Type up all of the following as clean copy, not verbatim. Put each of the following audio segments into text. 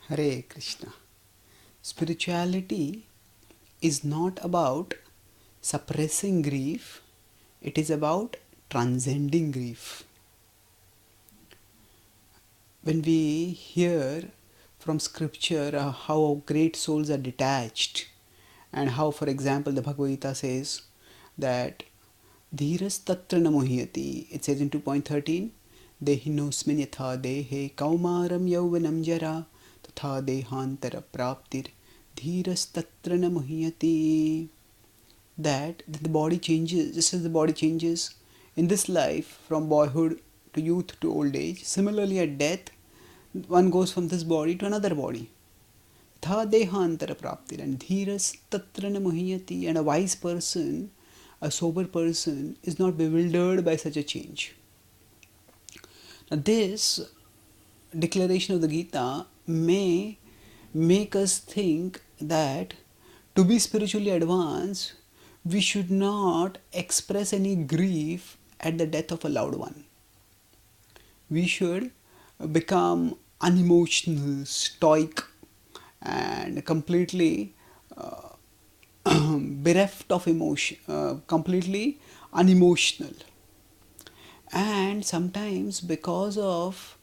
Hare Krishna. Spirituality is not about suppressing grief, it is about transcending grief. When we hear from scripture how great souls are detached, and how, for example, the Bhagavad-gita says that Dhiras tatra namuhyati, it says in 2.13, Dehinosmin yatha dehe kaumaram yauvanam jara tatha dehantara praptir Dhiras tatra namuhyati. That the body changes, just as the body changes in this life from boyhood to youth to old age, similarly at death, one goes from this body to another body. Tha dehantara praptir, and dhiras tatra namuhyati, and a wise person, a sober person, is not bewildered by such a change. Now this declaration of the Gita may make us think that to be spiritually advanced, we should not express any grief at the death of a loved one. We should become unemotional, stoic, and completely bereft of emotion, completely unemotional. And sometimes because of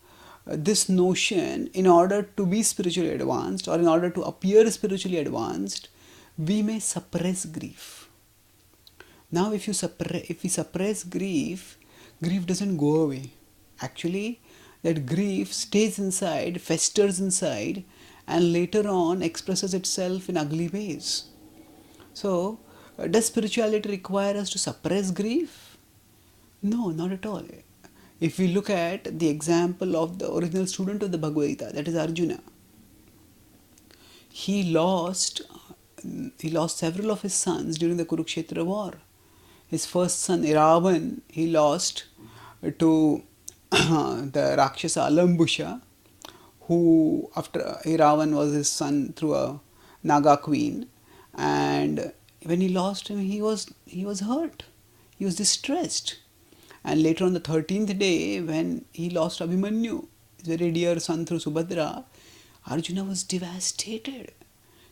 this notion, in order to be spiritually advanced or in order to appear spiritually advanced, we may suppress grief. Now if we suppress grief, grief doesn't go away. Actually, that grief stays inside, festers inside, and later on expresses itself in ugly ways. So, does spirituality require us to suppress grief? No, not at all. If we look at the example of the original student of the Bhagavad-gita, that is Arjuna, he lost several of his sons during the Kurukshetra war. His first son, Iravan, he lost to the Rakshasa Alambusha, who after Iravan was his son through a Naga queen, and when he lost him, he was hurt, he was distressed. And later on the 13th day, when he lost Abhimanyu, his very dear son through Subhadra, Arjuna was devastated.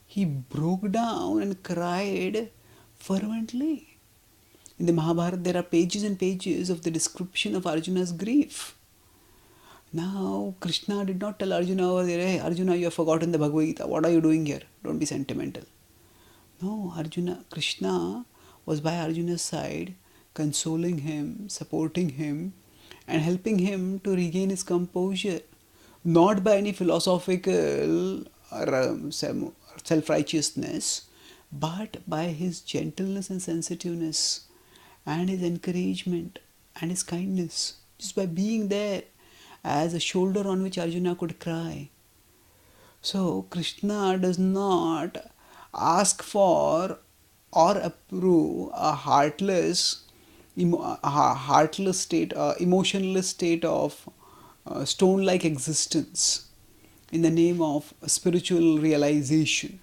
He broke down and cried fervently. In the Mahabharata, there are pages and pages of the description of Arjuna's grief. Now, Krishna did not tell Arjuna over there, hey, Arjuna, you have forgotten the Bhagavad-gita. What are you doing here? Don't be sentimental. No, Krishna was by Arjuna's side, consoling him, supporting him, and helping him to regain his composure. Not by any philosophical or self-righteousness, but by his gentleness and sensitiveness, and his encouragement and his kindness, just by being there as a shoulder on which Arjuna could cry. So Krishna does not ask for or approve a heartless state, emotionless state of stone-like existence in the name of spiritual realization.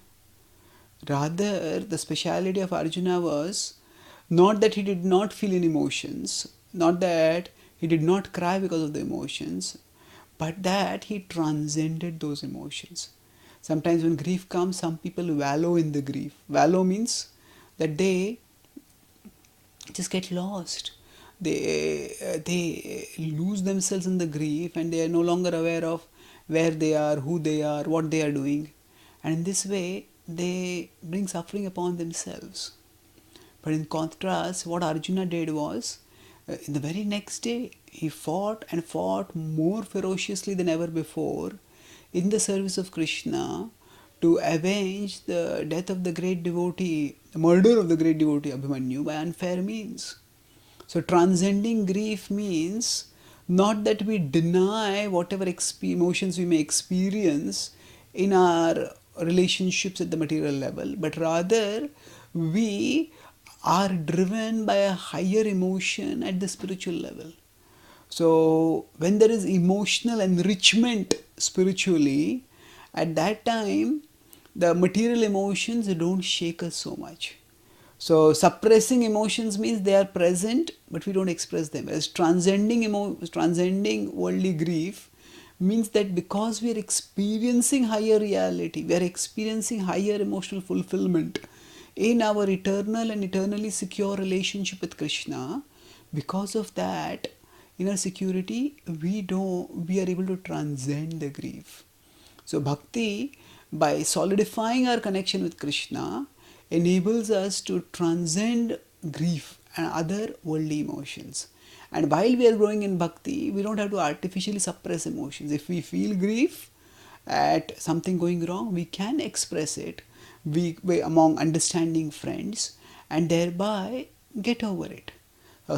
Rather, the speciality of Arjuna was not that he did not feel any emotions, not that he did not cry because of the emotions, but that he transcended those emotions. Sometimes when grief comes, some people wallow in the grief. Wallow means that they just get lost. They lose themselves in the grief, and they are no longer aware of where they are, who they are, what they are doing. And in this way, they bring suffering upon themselves. But in contrast, what Arjuna did was, in the very next day, he fought and fought more ferociously than ever before in the service of Krishna to avenge the death of the great devotee, the murder of the great devotee Abhimanyu by unfair means. So transcending grief means not that we deny whatever emotions we may experience in our relationships at the material level, but rather we are driven by a higher emotion at the spiritual level. So when there is emotional enrichment spiritually, at that time the material emotions don't shake us so much. So suppressing emotions means they are present but we don't express them. As transcending worldly grief means that because we are experiencing higher reality, we are experiencing higher emotional fulfillment in our eternal and eternally secure relationship with Krishna, because of that inner security, we are able to transcend the grief. So bhakti, by solidifying our connection with Krishna, enables us to transcend grief and other worldly emotions. And while we are growing in bhakti, we don't have to artificially suppress emotions. If we feel grief at something going wrong, we can express it among understanding friends and thereby get over it.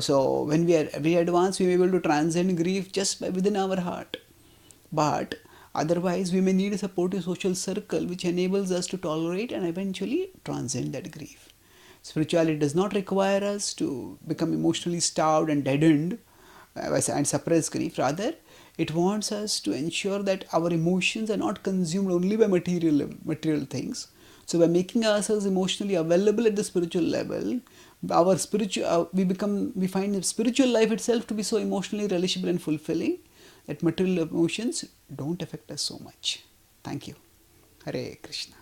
So when we are very advanced, we are able to transcend grief just by within our heart. But otherwise, we may need a supportive social circle which enables us to tolerate and eventually transcend that grief. Spirituality does not require us to become emotionally starved and deadened and suppress grief. Rather, it wants us to ensure that our emotions are not consumed only by material things. So, by making ourselves emotionally available at the spiritual level, we find the spiritual life itself to be so emotionally relishable and fulfilling that material emotions don't affect us so much. Thank you. Hare Krishna.